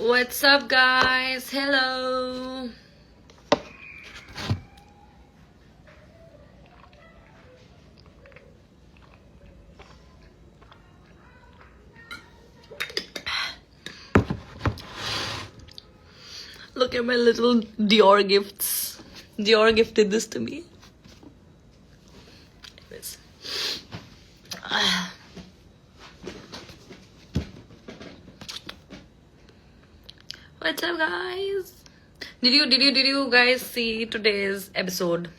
What's up, guys? Hello. Look at my little Dior gifts. Dior gifted this to me. Anyways. What's up, guys? Did you guys see today's episode?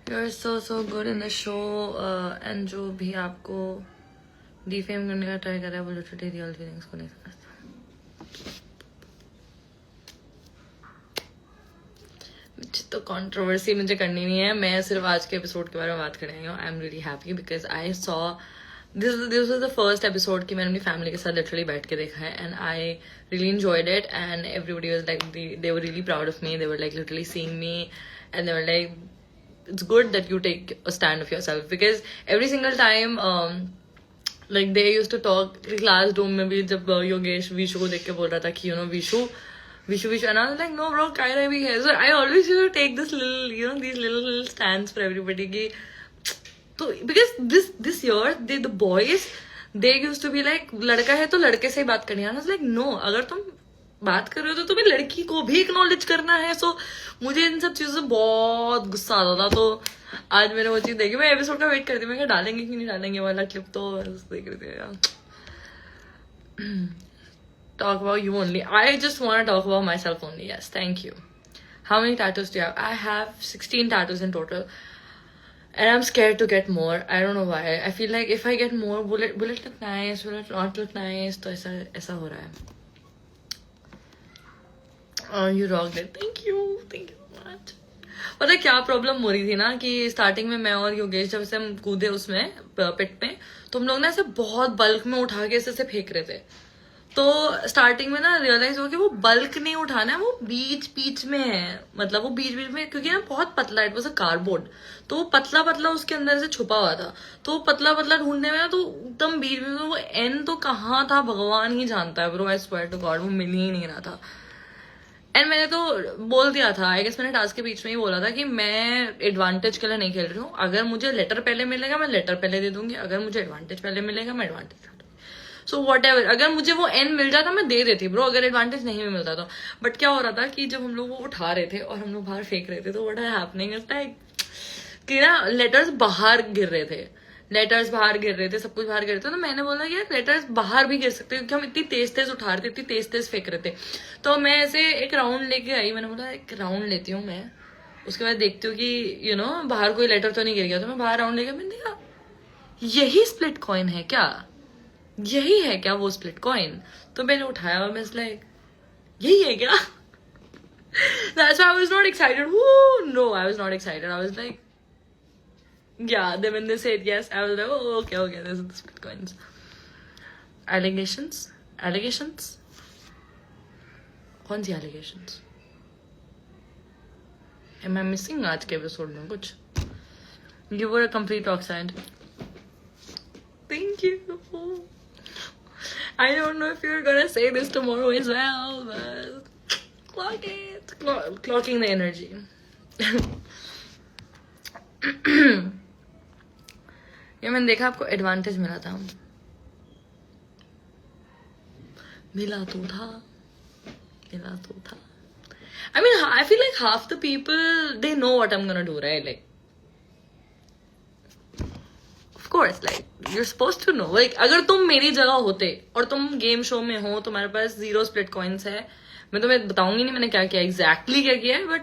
You're so good in the show, and जो भी आपको defame करने का try कर रहा है वो literally real feelings को नहीं समझता. तो कंट्रोवर्सी मुझे करनी नहीं है. मैं सिर्फ आज के एपिसोड के बारे में बात करेंगे. I am really happy because I saw this was the first episode कि मैंने अपनी फैमिली के साथ लिटरली बैठ के देखा है. And I really enjoyed it and everybody was like they were really proud of me. They were like literally seeing me and they were like it's good that you take a stand of yourself because every single time like they used to talk classroom में भी जब योगेश विशु को देख के बोल रहा था कि Vishu and I was like no bro Kyra भी है. So I always used to take this little these little stands for everybody की. तो because this year the boys they used to be like लड़का है तो लड़के से ही बात करनी है. I was like no, अगर तुम बात कर रहे हो तो तुम्हें लड़की को भी एक्नॉलेज करना है. सो मुझे इन सब चीजों से बहुत गुस्सा आता था. तो आज मैंने वो चीज देखी. मैं एपिसोड का वेट करती हूँ मैं डालेंगे कि नहीं डालेंगे वाला क्लिप. तो देख रही थी यार. Talk about you only. I just want to talk about myself only. Yes, thank you. How many tattoos do you have? I have 16 tattoos in total and I'm scared to get more. I don't know why. I feel like if I get more, will it look nice? Will it not look nice? तो ऐसा हो रहा है. You rocked it. Thank you so much. पता है क्या problem हो रही थी ना कि स्टार्टिंग में मैं और योगेश जब से हम कूदे उसमें पिट में तो हम लोग ना ऐसे बहुत बल्क में उठा के ऐसे फेंक रहे थे. तो स्टार्टिंग में ना रियलाइज हुआ कि वो बल्क नहीं उठाना है, वो बीच में है. मतलब वो बीच में क्योंकि ना बहुत पतला, इट वॉज अ कार्डबोर्ड. तो वो पतला उसके अंदर से छुपा हुआ था. तो पतला ढूंढने में ना तो एकदम बीच में वो एन तो कहाँ था भगवान ही जानता है bro. I swear to God वो मिल ही नहीं रहा था. एंड मैंने तो बोल दिया था, आई गेस मैंने टास्क के बीच में ही बोला था कि मैं एडवांटेज के लिए नहीं खेल रही हूँ. अगर मुझे लेटर पहले मिलेगा मैं लेटर पहले दे दूंगी, अगर मुझे एडवांटेज पहले मिलेगा मैं एडवांटेज. सो वॉट एवर, अगर मुझे वो एन मिल जाता मैं दे देती ब्रो, अगर एडवांटेज नहीं भी मिलता तो. बट क्या हो रहा था कि जब हम लोग वो उठा रहे थे और हम लोग बाहर फेंक रहे थे तो what is happening is like कि ना लेटर्स बाहर गिर रहे थे. सब कुछ बाहर गिर रहे थे. तो मैंने बोला यार लेटर्स बाहर भी गिर सकते हैं क्योंकि हम इतनी तेज उठा रहे थे, इतनी तेज फेंक रहे थे. तो मैं ऐसे एक राउंड लेके आई. मैंने बोला एक राउंड लेती हूँ मैं, उसके बाद देखती हूँ कि बाहर कोई लेटर तो नहीं गिर गया. तो मैं बाहर राउंड लेके मैंने देखा यही स्प्लिट कॉइन है क्या, यही है क्या वो स्प्लिट कॉइन. तो मैंने उठाया और मैं लाइक यही है क्या. That's why I was not excited. Woo! No, I was not excited. I was like, yeah. Then when they said yes, I was like, oh, okay. This is the split coins. Allegations. कौन सी allegations? Am I missing आज के episode में कुछ? You were a complete rockside. Thank you. I don't know if you're gonna say this tomorrow as well, but clock it. Clocking the energy. ये मैंने देखा आपको advantage मिला था. मिला तो था. I mean, I feel like half the people they know what I'm gonna do, right? Like, of course, like you're supposed to know. Like, अगर तुम मेरी जगह होते और तुम गेम शो में हो, तुम्हारे पास 0 स्प्लिट कॉइन्स है, मैं तुम्हें बताऊंगी नहीं मैंने क्या किया एग्जैक्टली क्या किया है. बट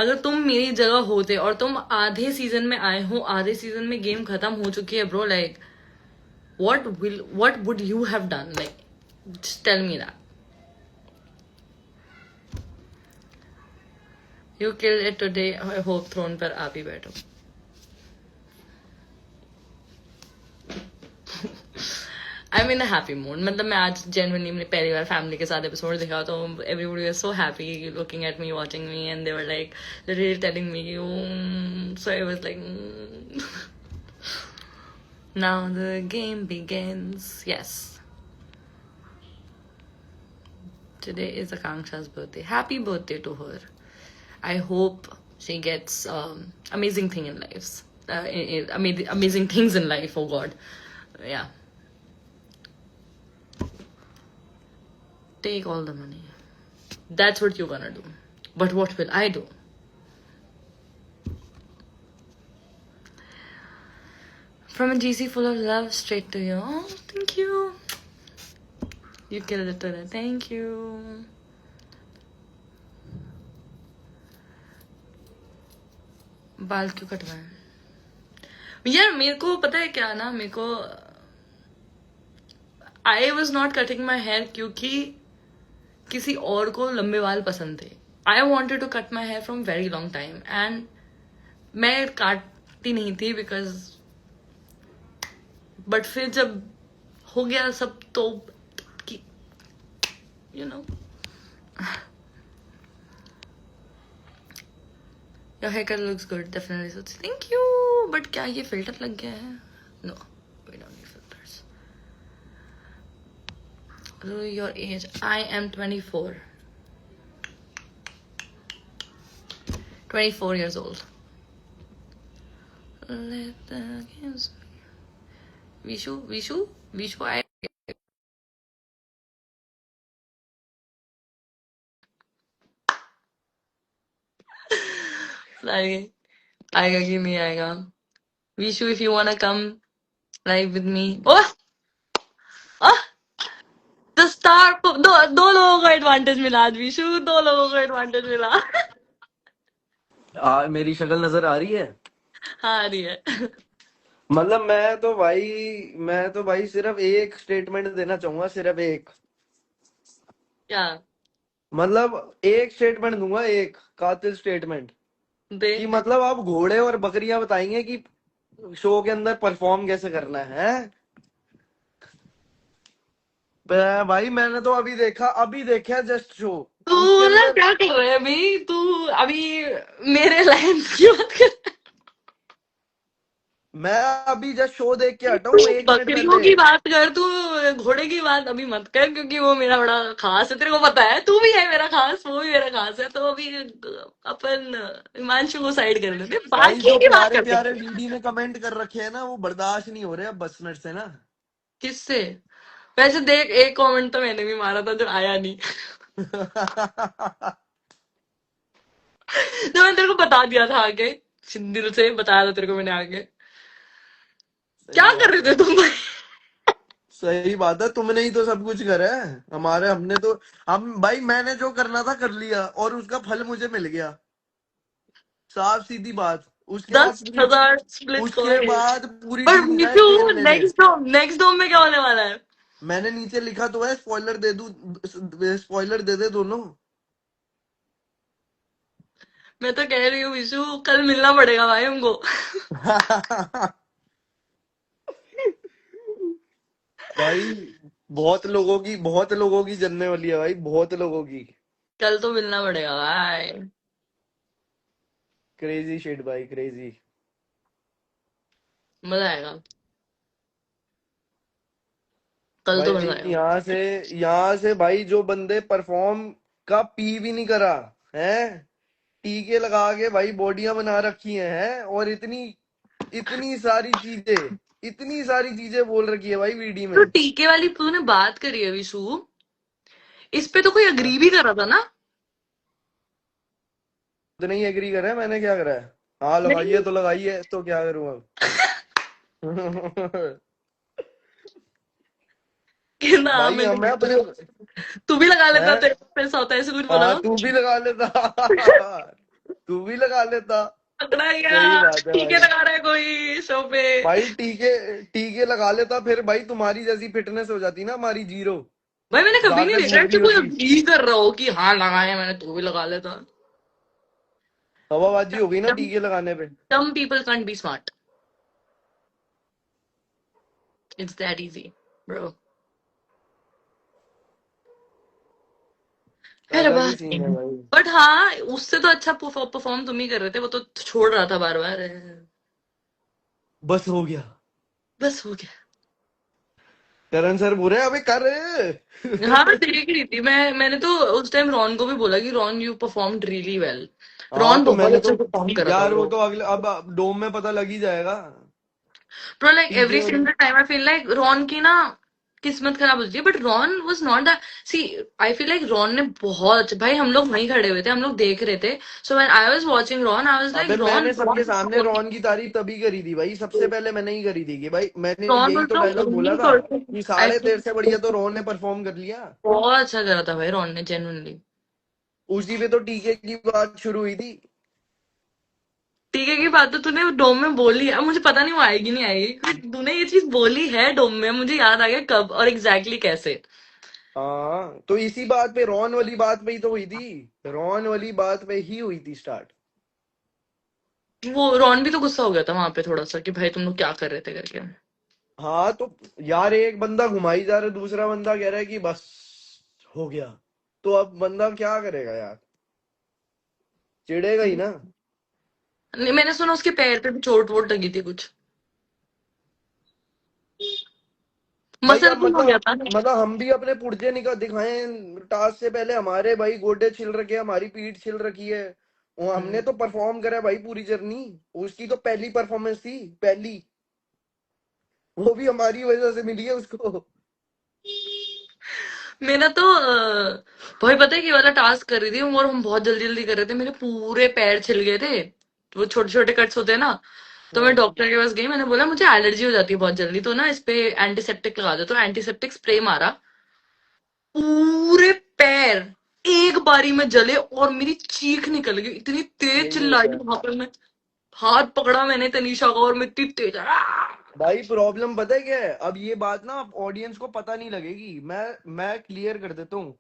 अगर तुम मेरी जगह होते और तुम आधे सीजन में आए हो, आधे सीजन में गेम खत्म हो चुकी है bro, like what would you have done? Like, just tell me that. You killed it today. I hope throne पर आप ही बैठो. I mean a happy mood, मतलब मैं आज जेन्युइनली मैंने पहली बार फैमिली के साथ एपिसोड देखा तो everybody was so happy looking at me watching me and they were like literally telling me so I was like now the game begins. Yes, today is Akanksha's birthday. Happy birthday to her. I hope she gets amazing thing in life. Amazing things in life. Oh God, yeah. Take all the money. That's what you're gonna do. But what will I do? From a GC full of love straight to you. Oh, thank you. You killed it today. Thank you. बाल क्यों कटवाए यार? मेरे को पता है क्या ना, मेरे को I was not cutting my hair क्योंकि किसी और को लंबे बाल पसंद थे. I wanted to cut my hair from very long time and मैं काटती नहीं थी बिकॉज, बट फिर जब हो गया सब तो you know. Your haircut looks good, definitely. So thank you. But क्या ये filter लग गया है? No, we don't need filters. Your age? I am 24. 24 years old. Let the games. Vishu. आएगा कि नहीं आएगा? Vishu, if you wanna come live with me. Oh, the star. दो लोगों को एडवांटेज मिला आज विशु, 2 लोगों को एडवांटेज मिला. मेरी शक्ल नजर आ रही है? हाँ आ रही है. मतलब मैं तो भाई सिर्फ एक स्टेटमेंट देना चाहूंगा, सिर्फ एक. क्या मतलब एक स्टेटमेंट दूंगा, एक कातिल स्टेटमेंट दे? कि मतलब आप घोड़े और बकरियां बताएंगे कि शो के अंदर परफॉर्म कैसे करना है. भाई मैंने तो अभी देखा जस्ट शो. तू उसके ना अंदर क्या कर रहा है अभी? तू अभी मेरे लाइन्स की बात कर. मैं अभी जस्ट शो देख के हटा हूँ 1 मिनट बकरियों पहले. की बात कर तू, घोड़े की बात अभी मत कर क्योंकि वो मेरा बड़ा खास है. तेरे को पता है, तू भी है मेरा खास, वो भी मेरा खास है. तो अभी अपन हिमांशु को साइड कर लेते हैं, भाई बाकी जो की बात प्यारे करते प्यारे हैं. वीडियो में कमेंट कर रखे हैं ना, वो बर्दाश्त नहीं हो रहे अब बस मिनट से ना. किससे? वैसे देख, एक कमेंट तो मैंने भी मारा था जो आया नहीं. तो मैंने तेरे को बता दिया था आगे, दिल से बताया था तेरे को मैंने आगे. क्या सही कर रहे बात थे है. तुम? सही बात है, तुमने ही तो सब कुछ करा है. हमने तो हम भाई मैंने जो करना था कर लिया और उसका फल मुझे मिल गया. साफ सीधी बात. उसके बाद दस पूरी हजार स्प्लिट उसके कॉइन. बाद पूरी पर टीम का नीतू, शेयर मेरे. नेक्स्ट डोम में क्या होने वाला है? मैंने नीचे लिखा तो है, स्पॉइलर दे दूं? स्पॉइलर दे दे दोनों. मैं तो कह रही हूँ विशु, कल मिलना पड़ेगा भाई हमको. भाई बहुत लोगों की जलने वाली है भाई, बहुत लोगों की. कल तो मिलना पड़ेगा भाई. क्रेजी शिट भाई, क्रेजी. मजा आएगा. कल तो भाई मजा आएगा. यहाँ से भाई जो बंदे परफॉर्म का पी भी नहीं करा है, टीके लगा के भाई बॉडियां बना रखी हैं और इतनी सारी चीजें बोल रखी है भाई वीडियो तो में. टीके वाली तूने बात करी है विशु, इस पे तो कोई अग्री भी कर रहा था ना? तो नहीं एग्री कर रहा है, मैंने क्या करा है? हाँ नहीं. लगाइए तो क्या करूं अब. कहना हाँ, भाई मैं हमें अपने तू भी लगा लेता, हैं. तेरे को पैसा होता है, ऐसे कुछ बोला हाँ ना? तू भी लगा लेता. तू भी लगा लेता. पकड़ा सही गया. बात है टीके भाई. लगा रहा है कोई शो पे. भाई टीके टीके लगा लेता, फिर भाई तुम्हारी जैसी फिटनेस हो जाती ना, हमारी जीरो. भाई मैंने कभी नहीं ताकत देखा है जीरो कि नहीं कोई होती. अग्री कर रहा हो कि हाँ लगाया मैंने, तू भी लगा लेता. हवाबाजी हो गई ना टीके लगाने पे. Some people can't be smart. It's that easy, bro. अरे अलग ही बात सीन है भाई। बट हाँ उससे तो अच्छा परफॉर्म तुम ही कर रहे थे, वो तो छोड़ रहा था बार बार। बस हो गया। बस हो गया। करण सर बोल रहे हैं, अबे कर हाँ देख रही थी मैंने तो उस टाइम रॉन को भी बोला कि Ron you performed really well. हाँ रॉन तो बहुत मैंने अच्छा तो, परफॉर्म करा था यार वो ब्रो। तो अगले अब डोम में पता लग ही जाएगा। ब्रो लाइक टीके एवरी और single time I feel like Ron की ना किस्मत खराब होती है, but Ron was not that. See I feel like Ron ने बहुत अच्छा, भाई हम लोग वहीं खड़े हुए थे, हम लोग देख रहे थे। So when I was watching Ron I was अबे लाइक रॉन मैंने सबके सामने रॉन रॉन की तारीफ तभी करी थी भाई, सबसे पहले मैंने ही करी थी कि भाई मैंने रॉन यही वाज तो द डायलॉग बोला ओनली था पर्सन कि आई साले तेरे से बढ़िया तो फील रॉन ने परफॉर्म कर लिया। बहुत अच्छा करा था भाई रॉन ने जेन्युइनली। उसी पे तो टीके की बात शुरू हुई थी। ठीक है की बात तो तूने डोम में बोली है, अब मुझे पता नहीं वो आएगी नहीं आएगी, तूने ये चीज बोली है डोम में, मुझे याद आ गया कब और एग्जैक्टली कैसे। हाँ तो इसी बात पे, रॉन वाली बात पे ही तो हुई थी। रॉन वाली बात पे ही हुई थी स्टार्ट। वो रॉन भी तो गुस्सा हो गया था वहां पे थोड़ा सा कि भाई तुम लोग क्या कर रहे थे करके। हाँ तो यार एक बंदा घुमाई जा रहा है, दूसरा बंदा कह रहा है कि बस हो गया। तो अब बंदा क्या करेगा यार, चिढ़ेगा ही ना। नहीं मैंने सुना उसके पैर पे भी चोट वोट लगी थी कुछ, भाई मसल अब पुल हो गया मतलब था। मतलब हम भी अपने पुर्जे निकाल दिखाएं टास्क से पहले, हमारे भाई गोडे छिल रखे हैं, हमारी पीठ छिल रखी है। वो हमने तो परफॉर्म करा है भाई पूरी जर्नी। उसकी तो पहली परफॉर्मेंस थी, पहली। वो भी हमारी वजह से मिली है उसको। मेरा तो भाई पता है कि वाला टास्क कर रही थी और हम बहुत जल्दी जल्दी कर रहे थे, मेरे पूरे पैर छिल गए थे। वो छोटे छोटे कट्स होते हैं ना। तो मैं हाँ डॉक्टर के पास गई, मैंने बोला मुझे एलर्जी हो जाती है बहुत जल्दी, तो ना इस पे एंटीसेप्टिक लगा दो, तो एंटीसेप्टिक स्प्रे मारा। पूरे पैर एक बारी में जले और मेरी चीख निकल गई, इतनी तेज यही चिल्लाई होता है वहां पर मैं। हाथ पकड़ा मैंने तनीषा का और मैं इतनी तेज भाई। प्रॉब्लम पता है क्या है, अब ये बात ना ऑडियंस को पता नहीं लगेगी, मैं क्लियर कर देता हूँ।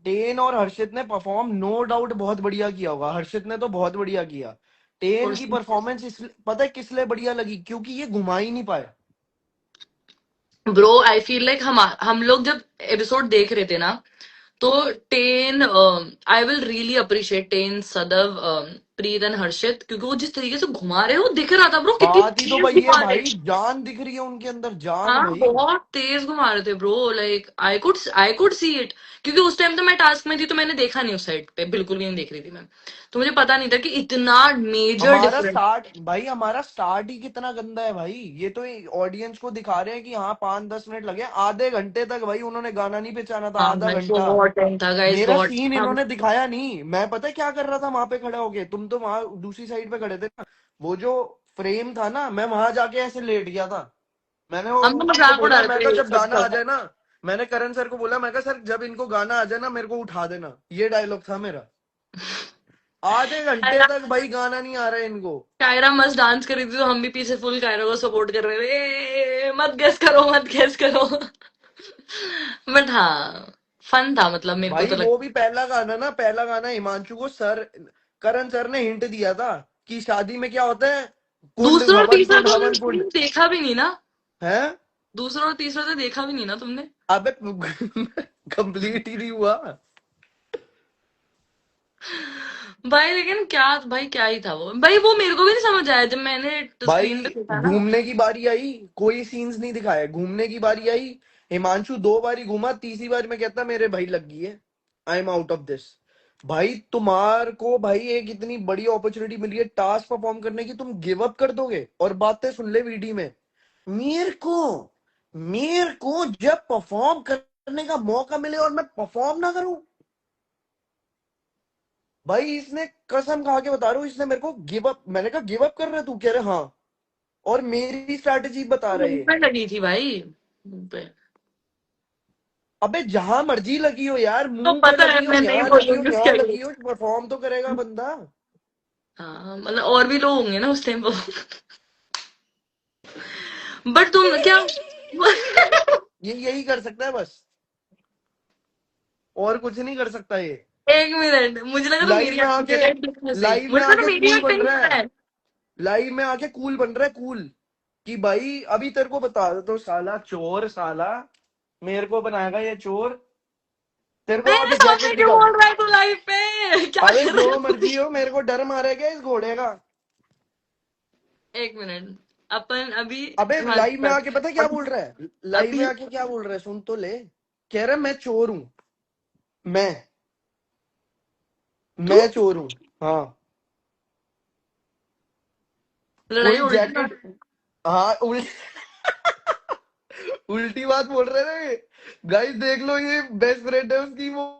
टेन और हर्षित ने परफॉर्म नो डाउट बहुत बढ़िया किया होगा, हर्षित ने तो बहुत बढ़िया किया। टेन की परफॉर्मेंस इस पता है किस लिए बढ़िया लगी, क्योंकि ये घुमा ही नहीं पाए। ब्रो आई फील लाइक हम लोग जब एपिसोड देख रहे थे ना, तो then I will really appreciate then Sadav Preet and Harshit, क्योंकि वो जिस तरीके से घुमा रहे हैं वो दिख रहा था ब्रो कितनी बात ही तो तेज भाई है घुमा रहे भाई, हैं। जान दिख रही है उनके अंदर, जान हाँ भाई। बहुत तेज घुमा रहे थे bro, like I could see it. क्योंकि उस टाइम तो मैं टास्क में थी तो मैंने देखा नहीं, उस साइड पे बिल्कुल भी नहीं देख रही थी मैं। तो मुझे पता नहीं था कि इतना मेजर हमारा डिफरेंस। स्टार्ट भाई, हमारा स्टार्ट ही कितना गंदा है भाई। ये तो ऑडियंस को दिखा रहे हैं कि हाँ 5-10 मिनट लगे, आधे घंटे तक भाई उन्होंने गाना नहीं पहचाना था, हाँ आधा घंटा। बहुत टाइम था गाइस, मेरा बहुत सीन हम। इन्होंने दिखाया नहीं, मैं पता है क्या कर रहा था वहां पे खड़ा होके, तुम तो वहां दूसरी साइड पे खड़े थे ना। वो जो फ्रेम था ना, मैं वहां जाके ऐसे लेट गया था। मैंने वो हम तो उनको मजाक उड़ा बोला, मैं रहे कहा थे जब गाना सबका। आ जाए ना, मैंने करण सर को बोला, मैं कहा सर जब इनको गाना आ जाए ना मेरे को उठा देना, ये डायलॉग था मेरा। आधे घंटे तक भाई गाना नहीं आ रहा है इनको। कायरा मस्त डांस कर रही थी तो हम भी पीछे फुल कायरा को सपोर्ट कर रहे थे, मत गेस करो मत गेस करो। बट हाँ फन था, मतलब मेरे को भाई तो वो लगता। भी पहला गाना ना, पहला गाना हिमांशु को सर, करण सर ने हिंट दिया था कि शादी में क्या होता है, कुंड दूसरा और हवन तीसरा कुंड तो हवन कुंड तुमने देखा भी नहीं ना। है। दूसरा और तीसरा तो देखा भी नहीं ना तुमने। अबे कंप्लीट ही नहीं हुआ। भाई लेकिन क्या भाई क्या ही था वो, भाई वो मेरे को भी नहीं समझ आया जब मैंने स्क्रीन भाई पे देखा ना। घूमने की बारी आई, कोई सीन्स नहीं दिखाया, घूमने की बारी आई, हिमांशु 2 बारी घूमा, तीसरी बार में कहता मेरे भाई लग गई है, I am out of this. भाई तुम्हार को भाई एक इतनी बड़ी अपॉर्चुनिटी मिली है टास्क परफॉर्म करने की, तुम गिव अप कर दोगे। और बातें सुन ले वीडियो में, मेरे को मेरे को जब परफॉर्म करने का मौका मिले और मैं परफॉर्म ना करूं, भाई इसने कसम खा के बता रहा हूं, इसने मेरे को गिव अप, मैंने कहा गिव अप कर रहा है तू, कह रहे हाँ। और मेरी स्ट्रैटेजी बता रहे मुंह हैं। पे लगी थी भाई, मुंह पे। अबे जहां मर्जी लगी हो यार, तो मुंह पे पता है लगी हो, मैं नहीं यहाँ लगी हो, बोलूंगी उसके यहाँ आगे। लगी हो, परफॉर्म तो करेगा बंदा। हाँ मतलब और भी लोग होंगे ना उस टाइम पर। बट तुम क्या। ये यही कर सकता है बस, और कुछ नहीं कर सकता ये। एक मिनट, मुझे लगा तो लाइव मेरी में एक्टिंग आके, कर रहा है सही, लाइव में मुझे लगा आके मेरी कूल बन एक्टिंग रहा कर है, रहा है। लाइव में आके कूल बन रहा है, कूल। कि भाई अभी तेरे को बता दो तो साला चोर, साला मेरे को बनाएगा ये चोर। तेरे को मेरे अभी सामने जैकेट क्यों दिखाऊं? बोल रहा है तू लाइव पे? क्या अबे कर रहा जो है तू? मर्जी हो, मेरे को डर मारा है क्या इस घोड़े का? एक मिनट, अपन अभी अबे बात लाइव में आके पता है क्या कर, बोल रहा है? लाइव में अभी आके क्या बोल रहा है, सुन तो ले। कह रहा है मैं चोर हूं। मैं तू मैं चोर हूं। हाँ। लड़ाई कोई उल्टी ना। जैकेट। हाँ उल्टी बात बोल रहे हैं गाइस, देख लो, ये बेस्ट फ्रेंड है उसकी, वो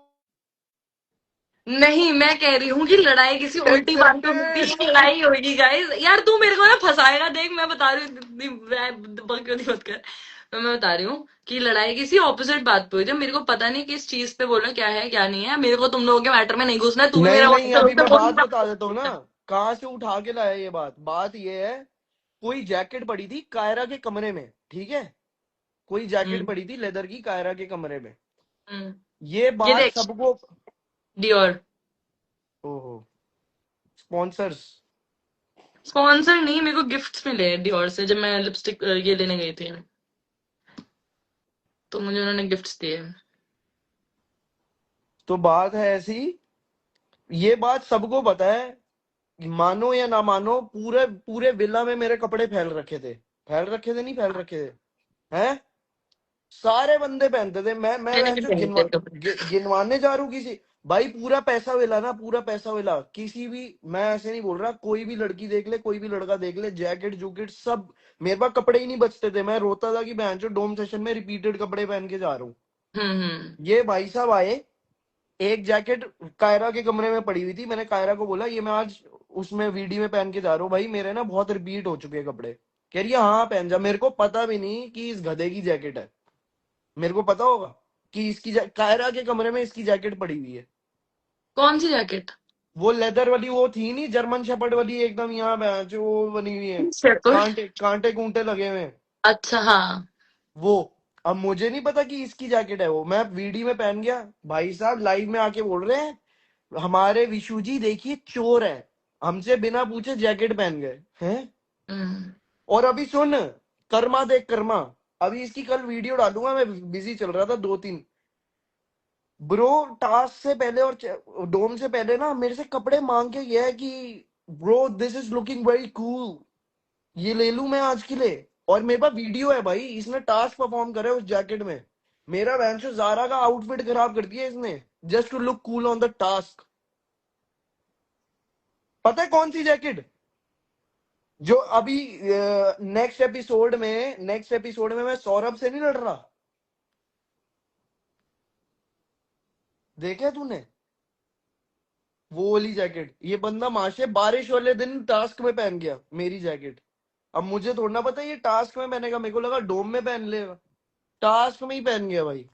नहीं, मैं कह रही हूँ कि लड़ाई किसी उल्टी बात पे होती एक्सेप्टेड। है, लड़ाई होगी गाइस। यार तू मेरे को ना फंसाएगा, देख मैं बता रही हूँ, इतनी बकचोदी मत कर। तो मैं बता रही हूँ कि लड़ाई किसी ऑपोजिट बात पे हुई, जब मेरे को पता नहीं किस चीज पे बोलना, क्या है क्या नहीं है। मेरे को तुम लोगों के मैटर में नहीं घुसना है, तू भी नहीं मेरा नहीं, वाटर अभी उससे मैं बोल बात नहीं बता देता हूँ ना। सकता। कहाँ से उठा के लाया ये बात? बात ये है, कोई जैकेट पड़ी थी कायरा के कमरे में, ठीक है? कोई जैकेट हम्म। पड़ी थी लेदर की कायरा के कमरे में। हम्म। ये ये बात देख, सबको। डियोर। ओहो। स्पॉन्सर्स। स्पॉन्सर नहीं, मेरे को गिफ्ट्स मिले डियोर से, जब मैं लिपस्टिक ये लेने गई थी, तो मुझे उन्होंने गिफ्ट्स दिए। तो बात है ऐसी, ये बात सबको पता है, मानो या ना मानो, पूरे पूरे विला में मेरे कपड़े फैल रखे थे। फैल रखे थे, नहीं फैल रखे थे? हैं? सारे बंदे पहनते थे। मैं मैंने बहन भी जो पहने थे कपड़े। गिनवाने जा रहा हूँ किसी। भाई पूरा पैसा वेला ना, पूरा पैसा वेला किसी भी, मैं ऐसे नहीं बोल रहा, कोई भी लड़की देख ले, कोई भी लड़का देख ले, जैकेट जूकेट सब। मेरे पास कपड़े ही नहीं बचते थे, मैं रोता था कि बहन जो डोम सेशन में रिपीटेड कपड़े पहन के जा रहा हूँ। हम्म। ये भाई साहब आए, एक जैकेट कायरा के कमरे में पड़ी हुई थी, मैंने कायरा को बोला ये मैं आज उसमें वीडियो में पहन के जा रहा हूँ, भाई मेरे ना बहुत रिपीट हो चुके हैं कपड़े। कह रही है हाँ पहन जा। मेरे को पता भी नहीं कि इस गधे की जैकेट है। मेरे को पता होगा कि कायरा के कमरे में इसकी जैकेट पड़ी हुई है। कौन सी जैकेट? वो लेदर वाली, वो थी नहीं जर्मन शेपर्ड वाली, एकदम यहाँ जो वो बनी हुई है, शेपर्ड? कांटे कांटे कूंटे लगे हुए हैं। अच्छा, हाँ। वो, अब मुझे नहीं पता कि इसकी जैकेट है, वो मैं वीडियो में पहन गया। भाई साहब लाइव में आके बोल रहे हैं हमारे विशु जी देखिए चोर है, हमसे बिना पूछे जैकेट पहन गए हैं। हम्म। और अभी सुन, कर्मा देख कर्मा, अभी इसकी कल वीडियो डालूंगा, मैं बिजी चल रहा था दो तीन। ब्रो टास्क से पहले और डोम से पहले ना मेरे से कपड़े मांग के गया है कि bro this is looking very cool, ये ले लूं मैं आज के लिए। और मेरे पास वीडियो है भाई, इसने टास्क परफॉर्म करे उस जैकेट में। मेरा वैंशो जारा का आउटफिट खराब कर दिया इसने, just to look cool on the task. पता है कौन सी जैकेट? जो अभी नेक्स्ट एपिसोड में मैं सौरभ से नहीं लड़ रहा, देखा है तूने? वो वाली जैकेट ये बंदा माशे बारिश वाले दिन टास्क में पहन गया मेरी जैकेट। अब मुझे थोड़ा ना पता ये टास्क में पहनेगा, मेरे को लगा डोम में पहन लेगा, टास्क में ही पहन गया भाई।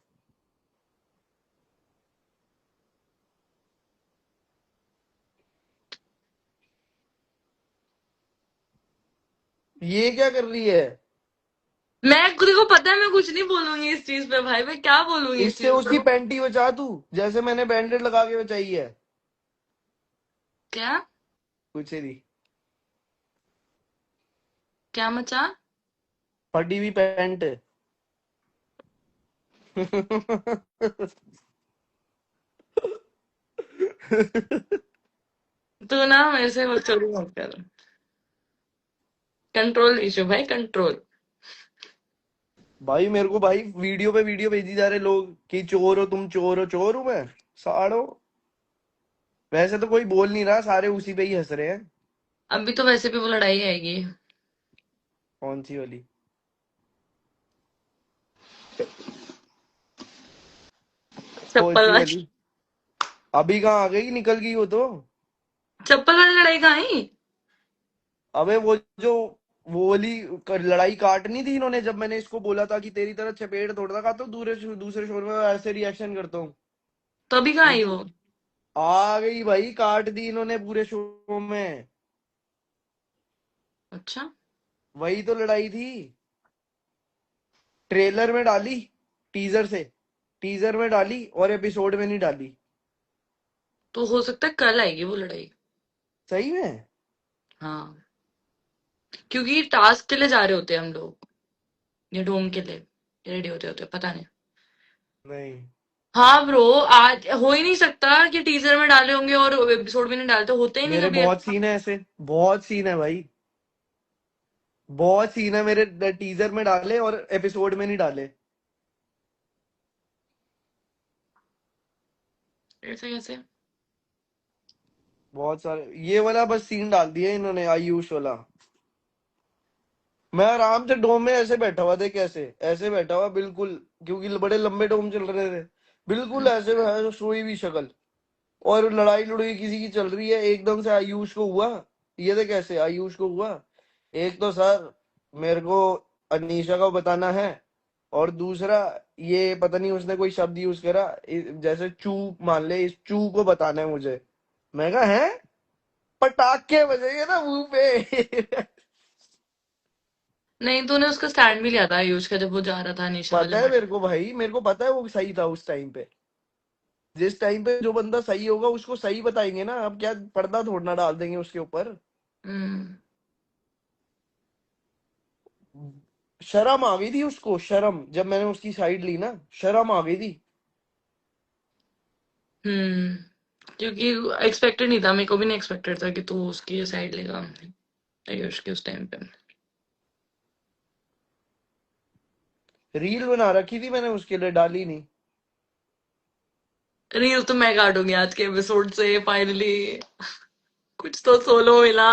ये क्या कर रही है? मैं खुद को पता है, मैं कुछ नहीं बोलूंगी इस चीज पे भाई, मैं क्या बोलूंगी इस इससे चीज उसकी पे? पैंटी बचा तू, जैसे मैंने बैंडेड लगा के बचाई है। क्या? कुछ नहीं। क्या मचा? फटी हुई पैंट तू ना मेरे से बकचोदी मत कर। कंट्रोल इशू भाई, कंट्रोल। भाई मेरे को भाई वीडियो पे वीडियो भेजी जा रहे लोग कि चोर हो तुम, चोर हो। चोर हूं मैं? साड़ो। वैसे तो कोई बोल नहीं रहा, सारे उसी पे ही हंस रहे हैं। अभी तो वैसे भी वो लड़ाई आएगी। कौन सी वाली? कौन चप्पल सी वाली। वाली? अभी कहाँ आ गई, निकल गई वो तो। चप्पल वाली लड़ाई कहाँ आई? अबे वो जो, वो वाली लड़ाई काटनी थी इन्होंने, जब मैंने इसको बोला था कि तेरी तरह चपेट तोड़ता का तो दूसरे दूसरे शोर में ऐसे रिएक्शन करता हूँ। तो अभी कहाँ वो आई वो? आ गई भाई, काट दी इन्होंने पूरे शो में। अच्छा। वही तो लड़ाई थी। ट्रेलर में डाली, टीजर से, टीजर में डाली और एपिसोड में नहीं डाली। तो हो सकता है कल आएगी वो लड़ाई। सही में? हाँ, क्योंकि टास्क के लिए जा रहे होते हैं हम लोग, या डोम के लिए रेडी होते होते, पता नहीं। नहीं। हाँ ब्रो, आज हो ही नहीं सकता कि टीजर में डाले होंगे और एपिसोड में नहीं डालते, होते ही नहीं मेरे कभी बहुत ऐसा। सीन है ऐसे, बहुत सीन है भाई, बहुत सीन है मेरे, टीजर में डाले और एपिसोड में नहीं डाले। ऐसे कैसे? बहुत सारे, ये वाला बस सीन डाल दिया इन्होंने, आयुष वाला। मैं आराम से डोम में ऐसे बैठा हुआ थे, कैसे ऐसे बैठा हुआ बिल्कुल, क्योंकि बड़े लंबे डोम चल रहे थे, बिल्कुल ऐसे है, सोई भी शक्ल। और लड़ाई लड़ाई किसी की चल रही है, एकदम से आयुष को हुआ। ये देख कैसे आयुष को हुआ। एक तो सर, मेरे को अनीशा को बताना है, और दूसरा ये पता नहीं उसने कोई शब्द यूज करा, जैसे चू, मान ले इस चू को बताना है मुझे। मैं कहा है, पटाखे बजेंगे ना मुंह पे। नहीं, तूने उसका स्टैंड भी लिया था आयुष का जब वो जा रहा था निशा वाले पता है में। मेरे को भाई, मेरे को पता है वो सही था उस टाइम पे। जिस टाइम पे जो बंदा सही होगा उसको सही बताएंगे ना, अब क्या पर्दा थोड़ना डाल देंगे उसके ऊपर। हम्म। शर्म आ गई थी उसको, शर्म, जब मैंने उसकी साइड ली ना, शर्म आ गई थी। हम्म। क्योंकि एक्सपेक्टेड नहीं था, मेरे को भी नहीं एक्सपेक्टेड था कि तू उसकी साइड लेगा आयुष के उस टाइम पे। रील बना रखी थी मैंने उसके लिए, डाली नहीं। रील तो मैं काटूंगी आज के एपिसोड से फाइनली। कुछ तो सोलो मिला।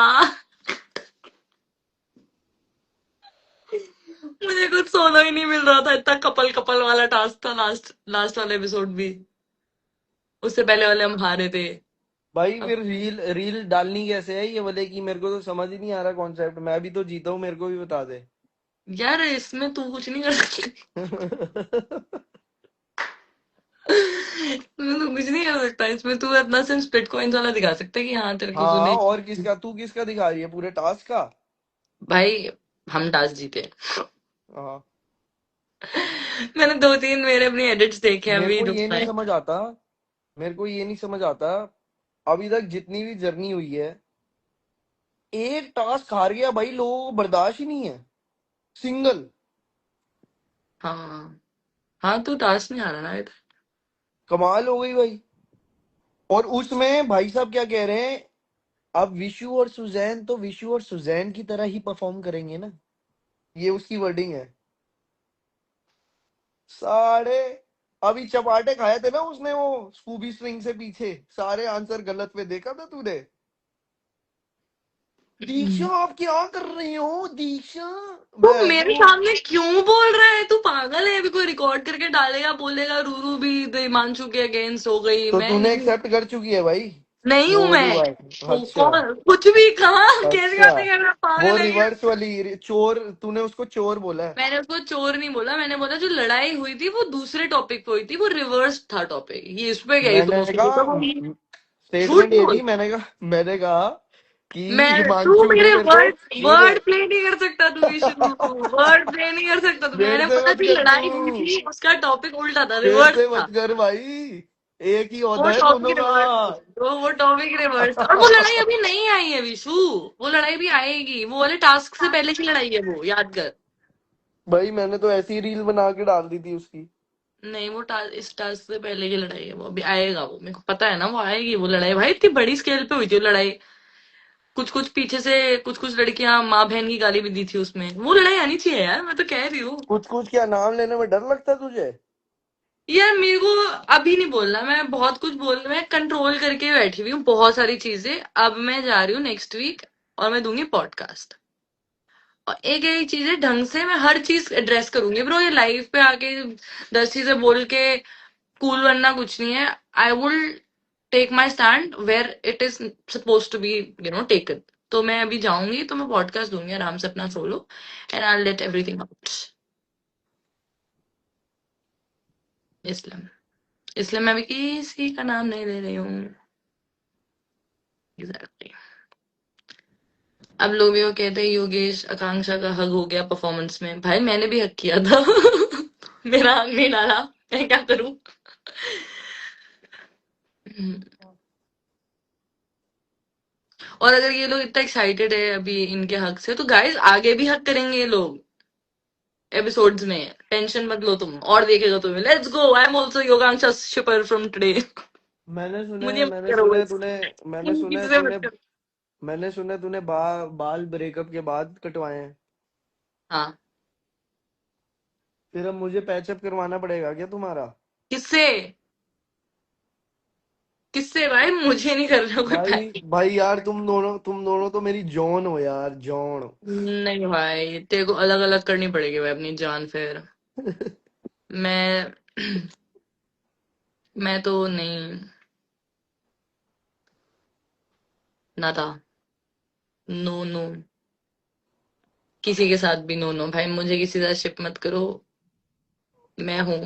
मुझे कुछ सोलो ही नहीं मिल रहा था, इतना कपल कपल वाला टास्क था लास्ट लास्ट वाला एपिसोड भी। उससे पहले वाले हम हारे थे। भाई अब फिर रील रील डालनी कैसे है ये बोले, कि मेरे को तो समझ ही नहीं आ रहा कॉन्सेप्ट, मैं भी तो जीता हूँ, मेरे को भी बता दे। यार, इसमें तू कुछ नहीं कर सकती। इसमें तू कुछ नहीं कर सकता, इसमें तू अपना सिर्फ स्प्लिट कॉइंस वाला दिखा सकता है कि हाँ तेरे को हाँ, तूने। और किसका, तू किसका दिखा रही है, पूरे टास्क का? भाई, हम टास्क जीते। हाँ। मैंने दो तीन मेरे अपने एडिट्स देखे हैं मेरे अभी को ये नहीं दोबारा। समझ आता, मेरे को ये नहीं समझ आता, अभी तक जितनी भी जर्नी हुई है, एक टास्क हार गया भाई, लोगों को बर्दाश्त ही नहीं है, सिंगल। हाँ। हाँ, तू टास्क नहीं हारा ना अभी तक। कमाल हो गई भाई। और उसमें भाई साहब क्या कह रहे हैं, अब विशु और सुजैन, तो विशु और सुजैन की तरह ही परफॉर्म करेंगे ना, ये उसकी वर्डिंग है। साढ़े, अभी चपाटे खाए थे ना उसने, वो स्कूबी स्ट्रिंग से पीछे, सारे आंसर गलत पे, देखा था तूने? दीक्षा आप क्या कर रही हो दीक्षा? तू मैं मेरे तो, सामने क्यों बोल रहा है? तू पागल है? अभी कोई रिकॉर्ड करके डालेगा, बोलेगा रूरू भी हिमांशु के अगेंस्ट हो गई। तो मैं तूने नहीं, एक्सेप्ट कर चुकी है भाई? नहीं हूं वो वाली मैं। बात, तो अच्छा। कौन कुछ भी कहा? कैसे अच्छा, बातें कर रहा है? वो पागल है क्या? रिवर्स वाली चोर, तूने उसको चोर बोला है। मैंने उसको चोर नहीं बोला, मैंने बोला जो लड़ाई हुई थी वो दूसरे टॉपिक पे हुई थी, वो रिवर्स था टॉपिक, ये इस पे गई तुम मैंने उसको कहा, बोलते हो झूठ स्टेटमेंट नहीं ये थी, बोल। मैंने कहा कि मैं तू हिमांशु ने मेरे मेरे को, वर्ड मेरे वर्ड प्ले नहीं कर सकता, तू विष्णु वर्ड प्ले नहीं कर सकता तू। मेरे मैंने से बोला मत जो कर तू, लड़ाई हुई थी उसका टॉपिक उल्टा था, मेरे रिवर्स से था। मत कर भाई, एक ही वो होता है दोनों टॉपिक का। रिवर्स, वो टॉपिक रिवर्स था, और वो लड़ाई अभी नहीं आई है विशु। वो लड़ाई भी आएगी, वो वाले टास्क से पहले की लड़ाई है वो, याद कर। भाई मैंने तो ऐसी रील बना के डाल दी थी उसकी। नहीं, वो इस टास्क से पहले की लड़ाई है, वो अभी आएगा, वो मेरे को पता है ना, वो आएगी वो लड़ाई। भाई इतनी बड़ी स्केल पे हुई थी वो लड़ाई। कुछ कुछ पीछे से कुछ कुछ लड़कियां माँ बहन की गाली भी दी थी उसमें। वो लड़ाई आनी चाहिए यार, मैं तो कह रही हूँ। कुछ कुछ क्या नाम लेने में डर लगता है तुझे? यार मेरे को अभी नहीं बोलना, मैं बहुत कुछ बोल, मैं कंट्रोल करके बैठी हुई हूँ बहुत सारी चीजें। अब मैं जा रही हूँ नेक्स्ट वीक और मैं दूंगी पॉडकास्ट, और एक एक चीजें ढंग से मैं हर चीज एड्रेस करूंगी ब्रो। ये लाइव पे आके 10 चीजें बोल के कूल बनना कुछ नहीं है। I will take my stand where it is suppose to be taken. तो मैं अभी जाऊंगी तो मैं पॉडकास्ट दूंगी आराम से अपना solo, and I let everything out. इसलिए इसलिए मैं अभी किसी का नाम नहीं ले रही हूँ। एग्जैक्टली। अब लोग भी वो कहते हैं योगेश आकांक्षा का हग हो गया परफॉर्मेंस में। भाई मैंने भी हक किया था। मेरा हक नहीं डाला, मैं क्या करूं? हम्म। और अगर ये लोग इतना एक्साइटेड है अभी इनके हक से, तो गाइस आगे भी हक करेंगे ये लोग एपिसोड्स में। टेंशन मत लो तुम, और देखेगा तुम्हें। Let's go, I am also Yoganksha shipper from today. मुझे मत मैंने करो सुना है बस, तूने मैंने तुम सुना है किसी से मत तूने करो। मैंने सुना है तूने बाल ब्रेकअप के बाद कटवाए हैं। हाँ। फिर अब मुझे पैचअप करवाना पड़ेगा क्या तुम्हारा? किससे? किससे भाई? मुझे नहीं कर रहा कोई भाई पैक। भाई यार, तुम दोनों तो मेरी जॉन हो यार, जॉन। नहीं भाई, तेरे को अलग अलग करनी पड़ेगी भाई अपनी जान फिर। मैं मैं तो नहीं, ना था। नो नो, किसी के साथ भी नो नो भाई, मुझे किसी के साथ शिप मत करो। मैं हूँ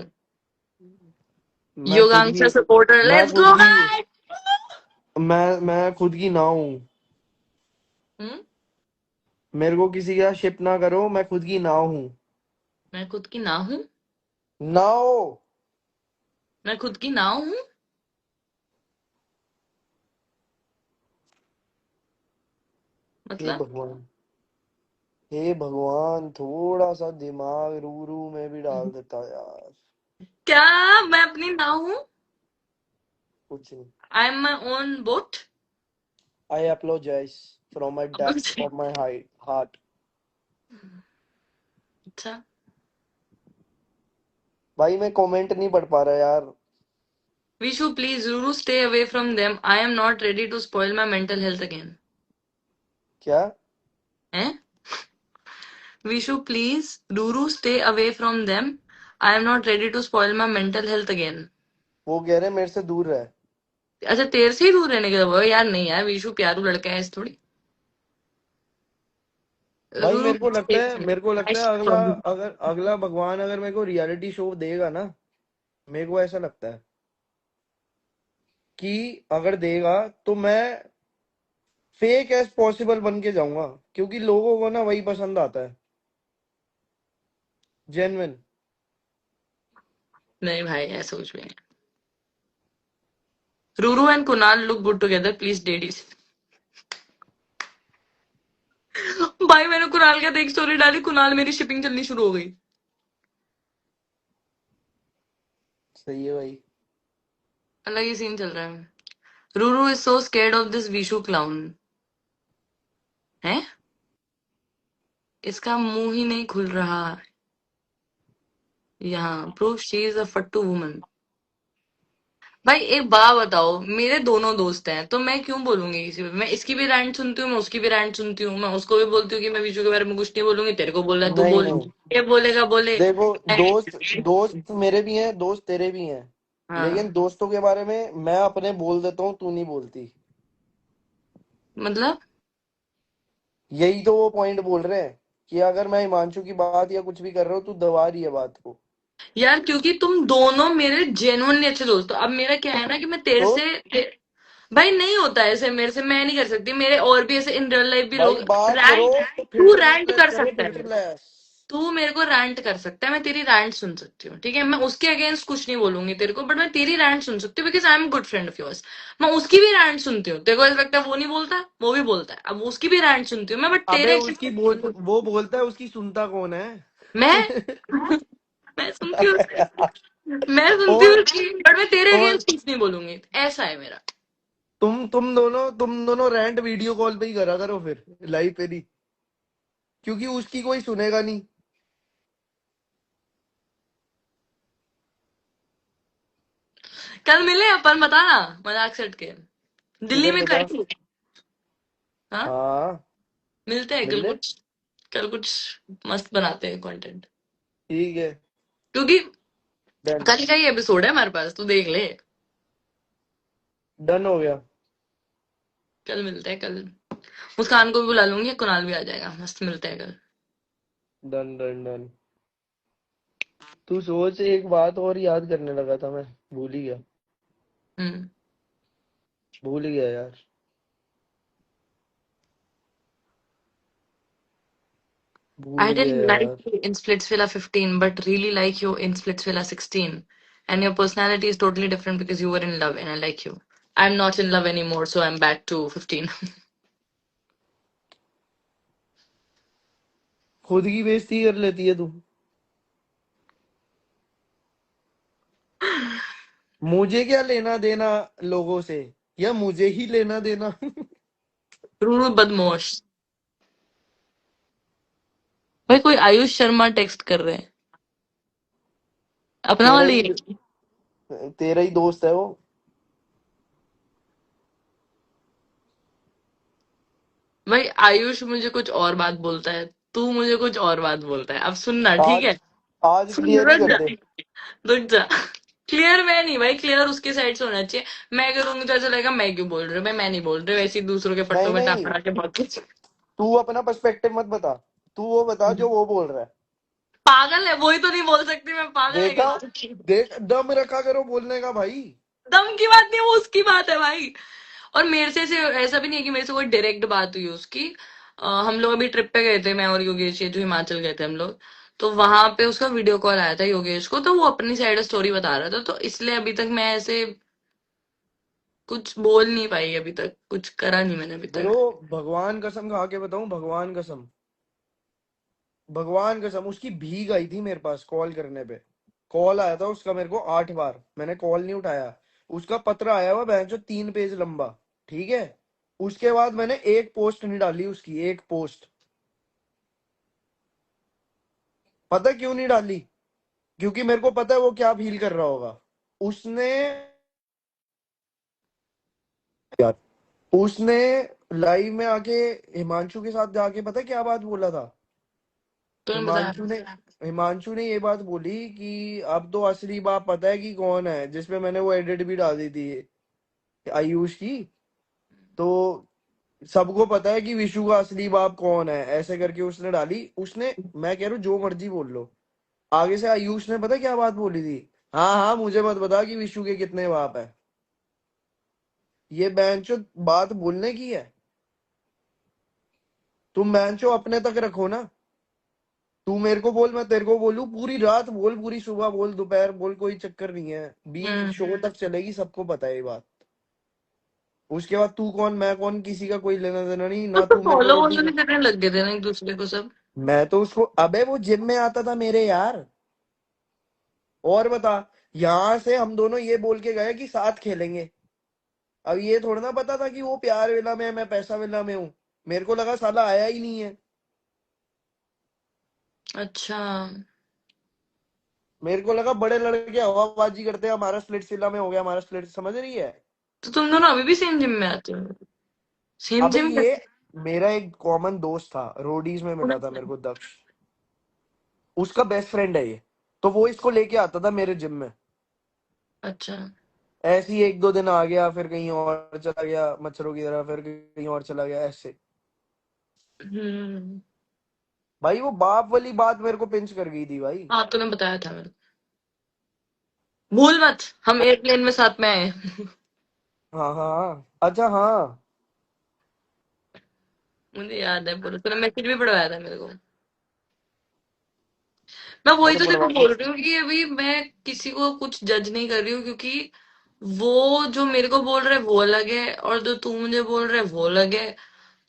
मैं खुद योगांक्षा की सपोर्टर, मैं लेट्स खुद गो की गाइस। मैं खुद की नाव हूँ। हम्म। मेरे को किसी का शिप ना करो, मैं खुद की नाव हूँ। मैं खुद की ना हूँ? नाव। मैं खुद की नाव हूँ? हे मतलब भगवान, हे भगवान, थोड़ा सा दिमाग रू में भी डाल देता यार। क्या? मैं अपनी नाव हूँ? कुछ नहीं। I am my own boat. I apologize from my depth of my heart. अच्छा। भाई मैं कमेंट नहीं पढ़ पा रहा यार। Vishu please Ruru stay away from them, I am not ready to spoil my mental health again. क्या? हैं? Vishu please Ruru stay away from them, I am not ready to spoil my mental health again. वो कह रहे मेरे से दूर रहे। अच्छा, तेरे से ही दूर रहने के लिए यार? नहीं यार, विशु प्यारू लड़का है, ऐसे थोड़ी। भाई रूरू मेरे को लगता है अगला भगवान अगर मेरे को रियलिटी शो देगा ना, मेरे को ऐसा लगता है कि अगर देगा तो मैं फेक एज पॉसिबल बन के जाऊंगा, क्योंकि लोगों को ना वही पसंद आता है, जेन्युइन। नहीं भाई, ऐसा कुछ भी नहीं। Ruru and Kunal look good together, please daddies. भाई मैंने कुणाल का देख स्टोरी डाली, कुणाल मेरी शिपिंग चलनी शुरू हो गई। सही है भाई। अलग ही सीन चल रहा है। Ruru is so scared of this Vishu clown. है? इसका मुंह ही नहीं खुल रहा। यहाँ प्रूफ शी इज अ फट्टू वुमन। भाई एक बात बताओ, मेरे दोनों दोस्त हैं तो मैं क्यों बोलूंगी किसी पे? मैं इसकी भी रैंट सुनती हूँ, मैं उसकी भी रैंट सुनती हूँ, मैं उसको भी बोलती हूँ कि मैं विशु के बारे में कुछ नहीं बोलूंगी, तेरे को बोलना है तू नहीं बोल। नहीं, ये बोलेगा बोले। देखो, दोस्त मेरे भी हैं, दोस्त तेरे भी हैं, हाँ। लेकिन दोस्तों के बारे में मैं अपने बोल देता हूँ, तू नहीं बोलती। मतलब यही तो वो पॉइंट बोल रहे हैं कि अगर मैं हिमांशु की बात या कुछ भी कर रहा हूँ, तू दबा रही है बात को। यार, क्योंकि तुम दोनों मेरे जेन्युइनली अच्छे दोस्त हो। अब मेरा क्या है ना कि मैं तेरे तो से भाई नहीं होता ऐसे मेरे से, मैं नहीं कर सकती। मेरे और भी ऐसे इन रियल लाइफ भी भाई लोग बात करो रैंट। तो तू फिल्टरलेस रैंट कर करो, सकता है मेरे को। फिल्टरलेस। तू मेरे को रैंट कर सकता है, मैं तेरी रैंट सुन सकती हूँ, ठीक है? मैं उसके अगेंस्ट कुछ नहीं बोलूंगी तेरे को, बट मैं तेरी रैंट सुन सकती हूँ because I am good friend of yours. मैं उसकी भी रैंट सुनती हूँ, तेरे को ऐसा लगता है वो नहीं बोलता, वो भी बोलता है। अब उसकी भी रैंट सुनती हूँ मैं, बट अबे तेरे वो बोलता है, उसकी सुनता कौन है? मैं मैं सुनती हूँ उसकी। मैं सुनती हूँ और उसकी, बट मैं तेरे और अगेंस्ट कुछ नहीं बोलूंगी, ऐसा है मेरा। तुम दोनों रैंट वीडियो कॉल पे ही करा करो, फिर लाइव पे नहीं, क्योंकि उसकी कोई सुनेगा नहीं। कल मिले अपन, बताना, मजाक सेट के। दिल्ली किधर में बता? करेंगे। हाँ। हाँ, मिलते हैं मिल कल ले। कुछ। कल कुछ मस्त बनाते हैं कंटेंट। ठीक है। क्योंकि डन। कल का ही एपिसोड है हमारे पास, तू देख ले। डन हो गया। कल मिलते हैं कल। मुस्कान को भी बुला लूंगी, कुणाल भी आ जाएगा, मस्त मिलते हैं कल। Done done done. तू सोच, एक बात और याद करने लगा था मैं, भूल ही गया। हम्म। भूल ही गया यार। भूल I ही गया didn't like यार। you in Splitsvilla 15, but really like you in Splitsvilla 16. And your personality is totally different because you were in love and I like you. I'm not in love anymore, so I'm back to 15. खुद की बेइज्जती कर लेती है तू। मुझे क्या लेना देना लोगों से, या मुझे ही लेना देना। रूरू बदमाश। भाई कोई आयुष शर्मा टेक्स्ट कर रहे हैं, अपना तेरा वाली ही है। तेरा ही दोस्त है वो। भाई आयुष मुझे कुछ और बात बोलता है, तू मुझे कुछ और बात बोलता है, अब सुनना ठीक है। आज आज सुन क्लियर ही रुक कर जा, दे। रुक जा। क्लियर मैं नहीं भाई, क्लियर उसके साइड से होना चाहिए। मैं करूंगी तो ऐसा लगेगा मैं क्यों बोल रही हूँ भाई, मैं नहीं बोल रही, वैसे ही दूसरों के नहीं पट्टों में टाप नहीं, लगा के बहुत कुछ। तू अपना पर्सपेक्टिव मत बता, तू वो बता जो वो बोल रहा है। पागल है, वही तो नहीं बोल सकती मैं, पागल है देखा, क्या? देख दम रखा करो बोलने का भाई। दम की बात नहीं है, वो उसकी बात है भाई। और मेरे से ऐसा भी नहीं है कि मेरे से कोई डायरेक्ट बात हुई उसकी। हम लोग अभी ट्रिप पे गए थे, मैं और योगेश, ये जो हिमाचल गए थे हम लोग। तो वहां पे उसका वीडियो कॉल आया था योगेश को, तो वो अपनी साइड स्टोरी बता रहा था, तो इसलिए अभी तक मैं ऐसे कुछ बोल नहीं पाई, अभी तक कुछ करा नहीं मैंने अभी ब्रो, तक। भगवान कसम खा के बताऊं, भगवान कसम, भगवान कसम, उसकी भीख आई थी मेरे पास कॉल करने पे। कॉल आया था उसका मेरे को 8 बार, मैंने कॉल नहीं उठाया। उसका पत्र आया हुआ बहन जो 3 पेज लंबा। ठीक है। उसके बाद मैंने एक पोस्ट नहीं डाली उसकी, एक पोस्ट। पता क्यों नहीं डाली? क्योंकि मेरे को पता है वो क्या फील कर रहा होगा। उसने, यार, उसने लाइव में आके हिमांशु के साथ जाके पता है क्या बात बोला था? तूने बताया। हिमांशु ने हिमांशु ने ये बात बोली कि अब तो असली बाप पता है कि कौन है, जिसपे मैंने वो एडिट भी डाल दी थी आयुष की। तो सबको पता है कि विशु का असली बाप कौन है, ऐसे करके उसने डाली। उसने, मैं कह रहा हूँ जो मर्जी बोल लो, आगे से आयुष ने पता क्या बात बोली थी? हाँ हाँ, मुझे मत बता कि विशु के कितने बाप है। ये बैंचो बात बोलने की है? तुम बैंचो अपने तक रखो ना। तू मेरे को बोल, मैं तेरे को बोलूं, पूरी रात बोल, पूरी सुबह बोल, दोपहर बोल, कोई चक्कर नहीं है, बी हम्म। शो तक चलेगी, सबको पता है ये बात। उसके बाद तू कौन मैं कौन, किसी का कोई लेना देना नहीं तो ना, तू मेरे को फॉलो रोटी वॉलो भी करने लग गए थे ना एक दूसरे को सब। मैं तो उसको, अबे वो जिम में आता था मेरे यार। और बता, यहाँ से हम दोनों ये बोल के गए कि साथ खेलेंगे। अब ये थोड़ा ना पता था कि वो प्यार विला में है, मैं पैसा विला में हूँ। मेरे को लगा साला आया ही नहीं है। अच्छा। मेरे को लगा बड़े लड़के हवाबाजी करते हैं, हमारा स्प्लिट विला में हो गया, हमारा स्प्लिट, समझ रही है? तो तुम दोनों अभी भी सेम जिम में आते हो? सेम अबे जिम ये मेरा एक कॉमन दोस्त था, रोडीज में मिला था मेरे को, दक्ष। उसका बेस्ट फ्रेंड है ये। तो वो इसको लेके आता था मेरे जिम में। अच्छा। ऐसे ही 1-2 दिन आ गया, फिर कहीं और चला गया मच्छरों की तरह, फिर कहीं और चला गया, ऐसे। हम्म। भाई वो बाप वाली बात मेरे को पिंच कर गई थी भाई। हाँ तूने बताया था मेरे को, भूल मत हम एयरप्लेन में साथ में आए। हाँ हाँ हाँ, अच्छा हाँ। मुझे याद है पूरा, तूने मैसेज भी पढ़वाया था मेरे को। मैं वही अरे तो तेरे को पड़वा बोल रही हूँ कि अभी मैं किसी को कुछ जज नहीं कर रही हूँ, क्योंकि वो जो मेरे को बोल रहा है वो अलग है, और जो तू मुझे बोल रहा है वो अलग है।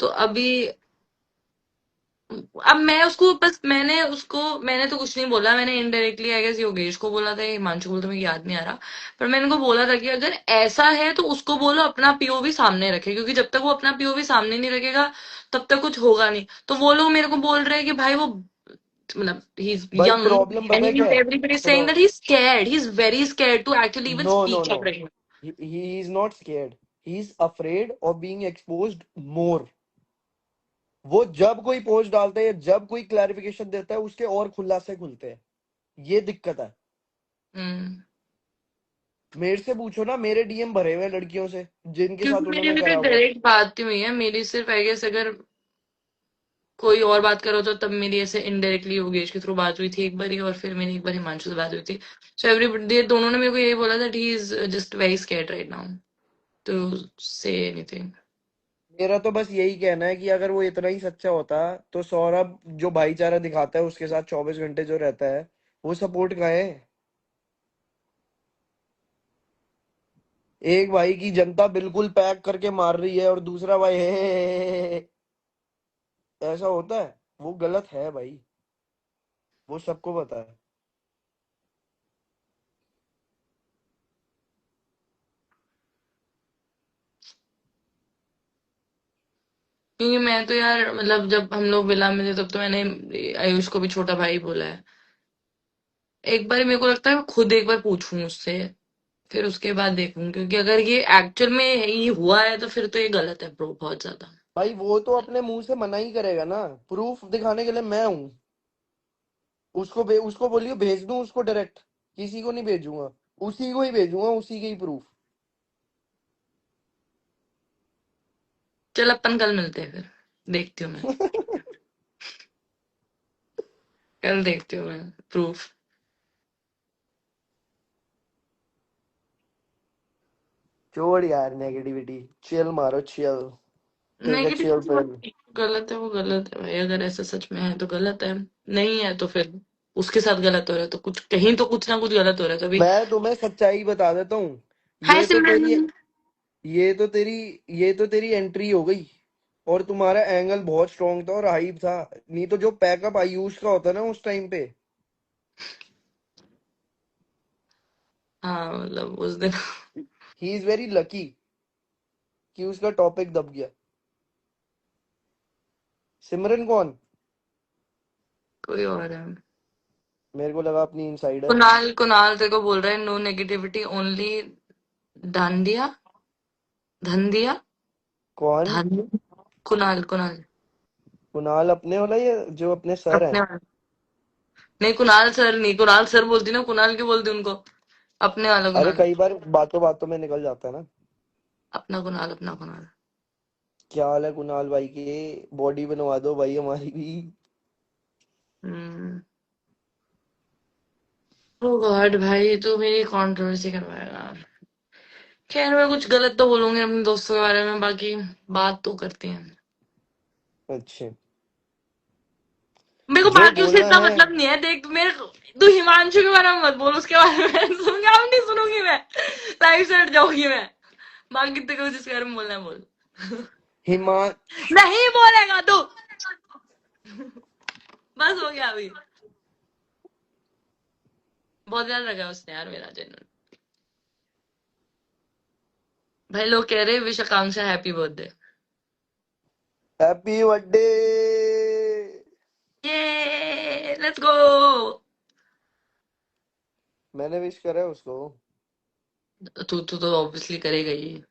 तो अभी, अब मैं उसको बस, मैंने तो कुछ नहीं बोला, मैंने इनडायरेक्टली आई गेस योगेश को बोला था, हिमांशु को बोला था, मेरे याद नहीं आ रहा। पर मैंने उनको बोला था कि अगर ऐसा है तो उसको बोलो अपना पीओवी सामने रखे, क्योंकि जब तक वो अपना पीओवी सामने नहीं रखेगा तब तक कुछ होगा नहीं। तो वो लोग मेरे को बोल रहे हैं कि भाई वो, मतलब ही इज भाई यंग प्रॉब्लम एंड पता है क्या है? एवरीबडी इज सुनो, saying that he is scared, he is very scared to actually even no no speak no, up right now. he is not scared, he is afraid of being exposed more। वो जब कोई post डालता है या जब कोई clarification देता है, उसके और खुलासे खुलते हैं। ये दिक्कत है। हम्म। मेरे से पूछो ना, मेरे डीएम भरे हुए हैं लड़कियों से जिनके क्योंकि साथ मेरी उन्होंने अभी करा तक हुआ है। डायरेक्ट बात नहीं हुई है मेरी, सिर्फ आई गेस अगर कोई और बात करो तो तब मेरी ऐसे इनडायरेक्टली योगेश के थ्रू बात हुई थी एक बारी, और फिर मेरी एक बार हिमांशु से बात हुई थी। सो एवरीबडी, दोनों ने मेरे को यही बोला था, he is just very scared right now to say anything. मेरा तो बस यही कहना है कि अगर वो इतना ही सच्चा होता, तो सौरभ जो भाईचारा दिखाता है उसके साथ 24 घंटे जो रहता है, वो सपोर्ट का है। एक भाई की जनता बिल्कुल पैक करके मार रही है और दूसरा भाई है, ऐसा होता है? वो गलत है भाई, वो सबको पता है। क्योंकि मैं तो यार मतलब जब हम लोग विला में थे तब तो मैंने आयुष को भी छोटा भाई बोला है। एक बार मेरे को लगता है मैं खुद एक बार पूछूं उससे, फिर उसके बाद देखूं, क्योंकि अगर ये एक्चुअल में ये हुआ है तो फिर तो ये गलत है ब्रो, बहुत ज्यादा। भाई वो तो अपने मुंह से मना ही करेगा ना, प्रूफ दिखाने के लिए मैं हूँ। उसको बोलिए भेज दूं उसको डायरेक्ट, किसी को नहीं भेजूंगा, उसी को ही भेजूंगा, उसी के ही प्रूफ। चल अपन कल मिलते हैं फिर, देखती हूँ मैं, कल देखती हूँ मैं प्रूफ। छोड़ यार नेगेटिविटी, चिल मारो, chill, take a chill pill. Negative गलत है, वो गलत है भाई, अगर ऐसा सच में है तो गलत है, नहीं है तो फिर उसके साथ गलत हो रहा है, तो कुछ कहीं तो कुछ ना कुछ गलत हो रहा है तभी। मैं तुम्हें सच्चाई बता देता हूँ। हाय ये तो तेरी सिमरन। ये तो तेरी ये तो तेरी एंट्री हो गई। और तुम्हारा एंगल बहुत स्ट्रांग था और हाइप था। नहीं तो जो पैकअप आयुष का होता ना उस टाइम पे, हाँ मतलब उस दिन ही इज वेरी लकी कि उसका टॉपिक दब गया। सिमरन कौन? कोई और है। मेरे को लगा अपनी इनसाइडर। कुणाल, कुणाल तेरे को बोल रहा है नो नेगेटिविटी ओनली धांधिया, धंधिया, कौन? धन, कुणाल, कुणाल कुणाल अपने वाला या जो अपने सर है? अपने वाला। नहीं कुणाल सर नहीं, कुणाल सर बोलती ना, कुणाल क्यों बोलती उनको, अपने वाला अरे कुणाल, कई बार बातों बातों में निकल जाता है ना। अपना कुणाल, अपना कुणाल। क्या हाल है कुणाल भाई के? बॉडी बनवा दो भाई हमारी भी। हम्म। ओ गॉड भाई तू मेरी कंट्रोवर्सी करवाएगा। खैर मैं कुछ गलत तो बोलूंगी अपने दोस्तों के बारे में, बाकी बात तो करते हैं। अच्छा, मेरे को जो बाकी उससे बोलना इतना है। मतलब नहीं है, देख मेरे तू हिमांशु के बारे में मत बोल, उसके बारे में सुनूंगी, अब नहीं सुनूंगी मैं, लाइव से हट जाऊंगी मैं। बाकी तेरे को जिसके बारे में बोलना है बोल। हिमा नहीं बोलेगा तू, बस हो गया अभी, बहुत याद रखा उसने यार मेरा जनरल। भाई लोग कह रहे विश आकांक्षा हैप्पी बर्थडे। Happy birthday. ये लेट्स गो। मैंने विश करा है उसको। तू तू तो ऑब्वियसली करेगा ही।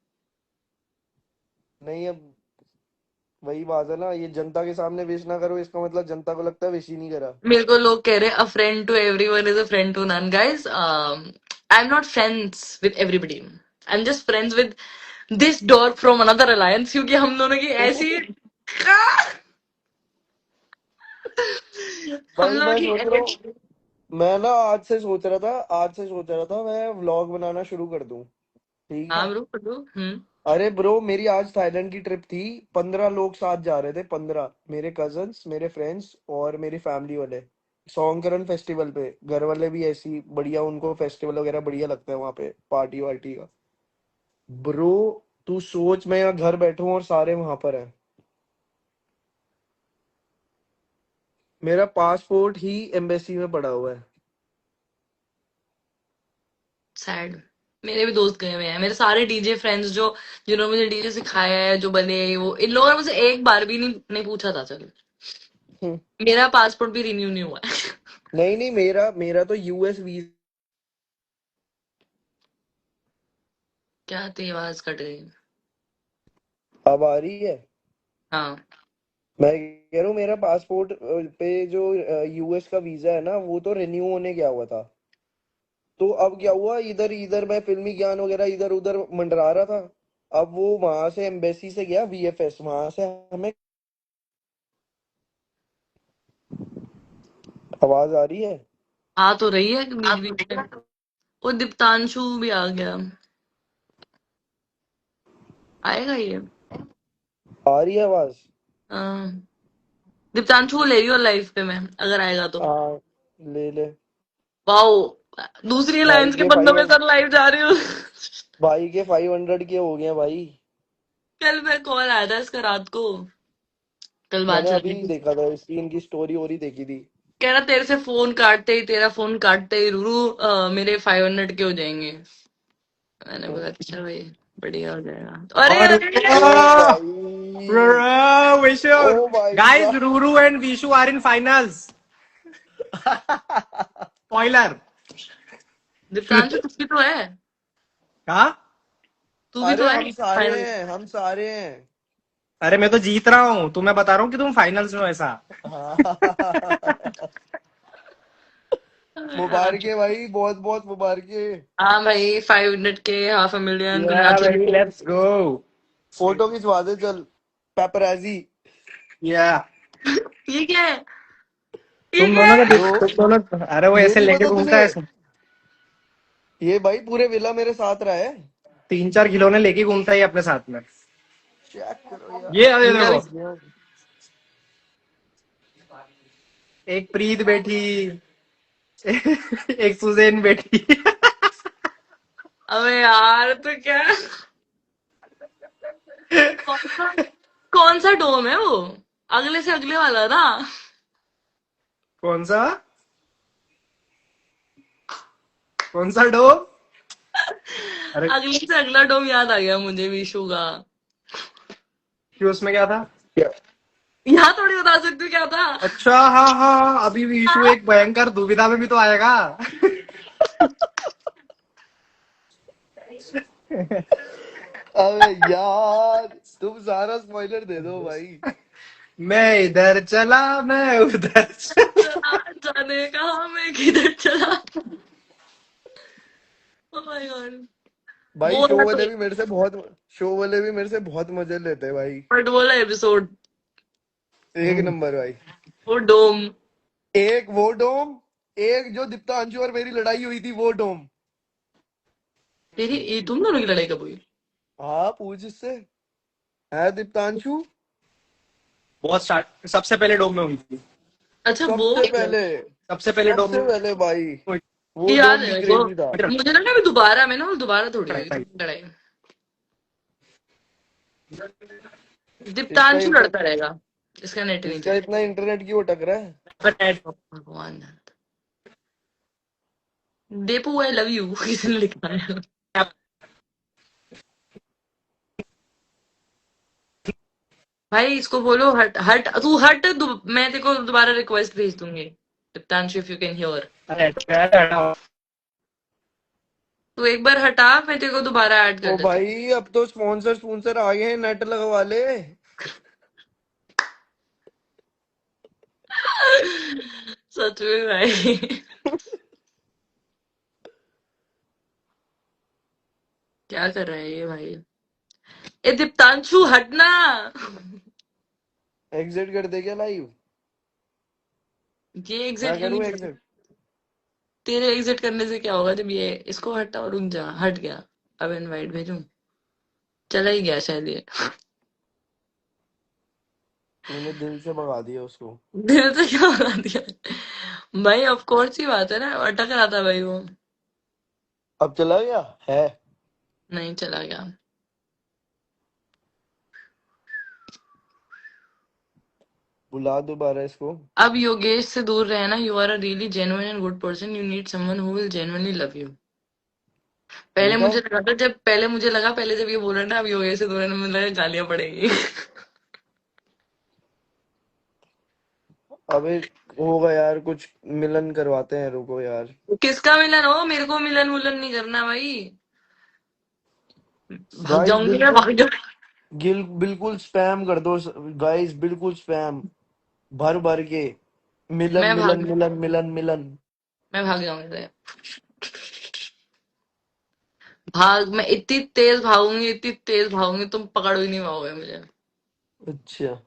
नहीं, अब वही बात है ना, ये जनता के सामने विश ना करो इसका मतलब जनता को लगता है विश ही नहीं करा। मेरे को लोग कह रहे a friend to everyone is a friend to none, guys I am not friends with everybody, I am just friends with this dog from another alliance, क्योंकि हम दोनों की ऐसी हम भाई लोगों मैं की सोच रहा हूँ, मैं ना आज से सोच रहा था मैं व्लॉग बनाना शुरू कर दूं। ठीक हाँ है। Bro bro. अरे ब्रो, मेरी आज थाईलैंड की ट्रिप थी। 15 लोग साथ जा रहे थे, 15, मेरे कजन्स, मेरे फ्रेंड्स और मेरी फैमिली वाले। सौंकरन फेस्टिवल पे घर वाले भी ऐसी बढ़िया, उनको फेस्टिवल वगैरह बढ़िया लगता है वहां पे, पार्टी वार्टी का। ब्रो, तू सोच मैं यहाँ घर बैठा हूँ और सारे वहां पर हैं। मेरा पासपोर्ट ही एम्बेसी में पड़ा हुआ है। सैड। मेरे भी दोस्त गए हुए हैं, मेरे सारे डीजे फ्रेंड्स जो, जिन्होंने मुझे डीजे सिखाया है, जो बने हैं, वो इन लोगों ने मुझे एक बार भी नहीं पूछा था चल। हम्म, मेरा पासपोर्ट भी रिन्यू नहीं हुआ है। नहीं नहीं, मेरा मेरा तो यूएस वीजा। क्या तेरी आवाज कट गई। अब आ रही है? हाँ। मैं कह रहा हूँ मेरा पासपोर्ट पे जो यूएस का वीजा है ना, वो तो रिन्यू होने गया हुआ था। तो अब क्या हुआ, इधर इधर मैं फिल्मी ज्ञान वगैरह इधर उधर मंडरा रहा था। अब वो वहां से एम्बेसी से गया वीएफएस, वहां से हमें। आवाज आ रही है? आ तो रही है बीच बीच में। वो दीप्तांशु भी आ गया, आएगा ये। आ रही है आवाज? हाँ। दीप्तांशु को ले रही हो लाइफ पे मैं, अगर आएगा तो। हाँ, ले ले। वाओ, दूसरी भाई लाइन्स के के बंदों के 500, साथ लाइव जा रही हूँ। भाई के 500 के हो गए हैं भाई। कल मैं कॉल आया था इसका रात को, कल बात मैंने चल अभी रही थी। देखा था, इसकी इनकी स्टोरी और ही देखी थी। कह रहा तेरे से फोन काटते ही, तेरा फोन काटते ही रूरू मेरे 500 के हो जाएंगे। मैंने बोला अच्छा भाई, बढ़िया हो जाएगा। अरे और अरे ओ भाई, Vishu, ओ भाई guys, साहब। Ruru and Vishu are in finals. Spoiler. Diptanshu तू भी तो है, हाँ, तू भी तो अरे है हम सारे फाइनल। हैं, हम सारे हैं। अरे मैं तो जीत रहा हूँ, तो मैं बता रहा हूँ कि तुम फाइनल्स में हो ऐसा। हाँ। मुबारक है भाई, बहुत बहुत मुबारक है। हाँ भाई, 500 के, $500,000, Yeah, baby, congratulation. let's go. Photo खिंचवा दे चल, पेपराजी। Yeah. ये क्या है, ये तुम क्या दोनों का है? ब्रो, तुम दोनों, अरे वो ये ऐसे नहीं लेके पता घूमता तुझे, है ऐसे। ये भाई पूरे विला मेरे साथ रहा है। 3-4 खिलौने लेके घूमता है ये अपने साथ में। चेक करो ये यार। अरे इनका भी। देखो, एक प्रीत बैठी, एक सुजैन बैठी। अबे यार तो क्या, कौन सा, कौन सा डोम है वो, अगले से अगले वाला ना? कौन सा, कौन सा डोम? अरे अगले से अगला डोम याद आ गया मुझे विशु का। क्यों, उसमें क्या था? यहाँ थोड़ी बता सकती हूँ क्या था। अच्छा, हाँ हाँ हाँ, अभी विशु एक भयंकर दुविधा में भी तो आएगा। अबे यार, तुम सारा स्पॉइलर दे दो भाई। मैं इधर चला, मैं उधर चला। जाने कहा मैं किधर चला। Oh my God. भाई वो शो वाला वाले तो, भी मेरे से बहुत, शो वाले भी मेरे से बहुत मजे लेते हैं भाई। बट वो वाला एपिसोड, एक नंबर भाई। वो डोम। एक वो डोम, एक जो दीप्तांशु और मेरी लड़ाई हुई थी वो डोम। तेरी ये तुम दोनों की लड़ाई कब हुई? हाँ पूछ इससे, है दीप्तांशु। बहुत स्टार्ट, सबसे पहले डोम में हुई थी। अच्छा वो, सबसे पहले, सबसे पहले डोम सबसे में पहले भाई, हुई वो याद डोम है भी मेरे को। क्रेजी था। मुझे लगा अभी दोबारा, मैंने बोला दोबारा थोड़ी हुई थी। लड़ाई। इसका दीप्तांशु इंटर लड़ता रहेगा, इसका नेट नहीं इसका चलेगा। इतना इंटरनेट क्यों अटक रहा है? भगवान जानता। देपू आई लव यू किसने लिखा है? भाई इसको बोलो हट हट, तू हट, मैं तेरे को दोबारा रिक्वेस्ट भेज दूंगी। Diptanshu if you can hear, तू एक बार हटा, मैं तेरे को दोबारा ऐड कर ओ देती भाई अब तो स्पॉन्सर स्पॉन्सर आ गए हैं, नेट लगवा ले। हूँ। सच में भाई। क्या कर रहा है ये भाई? ए दीप्तांशु हटना। एग्जिट कर दे क्या लाइव? ये मैं एग्जिट क्यों नहीं करूँ कर रहा? एग्जिट? तेरे एग्जिट करने से क्या होगा जब ये इसको हटा और रुक जा, हट गया। अब इनवाइट भेजूं, चला ही गया शायद ये। तूने दिल से भगा दिया उसको। दिल से क्या बना दिया भाई? ऑफ कोर्स ही बात है ना, अटक रहा था भाई वो। अब चला गया है। नहीं चला गया। बुला दोबारा इसको। अब योगेश से दूर रहना, you are a really genuine and good person, you need someone who will genuinely love you. पहले देखा, मुझे लगा था, जब पहले मुझे लगा, पहले जब ये बोल रहा था अब योगेश से दूर रहना, मुझे लगा गालियां पड़ेगी। अबे होगा यार कुछ, मिलन करवाते हैं, रुको यार। किसका मिलन हो, मेरे को मिलन वुलन नहीं करना भाई। भाग गाइस जाऊंगी मैं, बिल्कुल, भाग जाऊंगी। बिल्कुल स्पैम कर दो। गाइस बिल्कुल स्पैम, भर भर के, मिलन मैं मिलन भाग मिलन मिलन मिलन। मैं भाग जाऊंगी। भाग, मैं इतनी तेज भागूंगी तुम पकड़ भी नहीं पाओगे मुझे। अच्छा,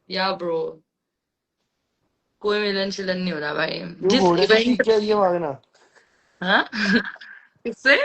या ब्रो, कोई मिलन शिलन नहीं हो रहा भाई। क्यों जिस घोड़े से सीख इवेंट, के आई है भागना? हाँ किससे?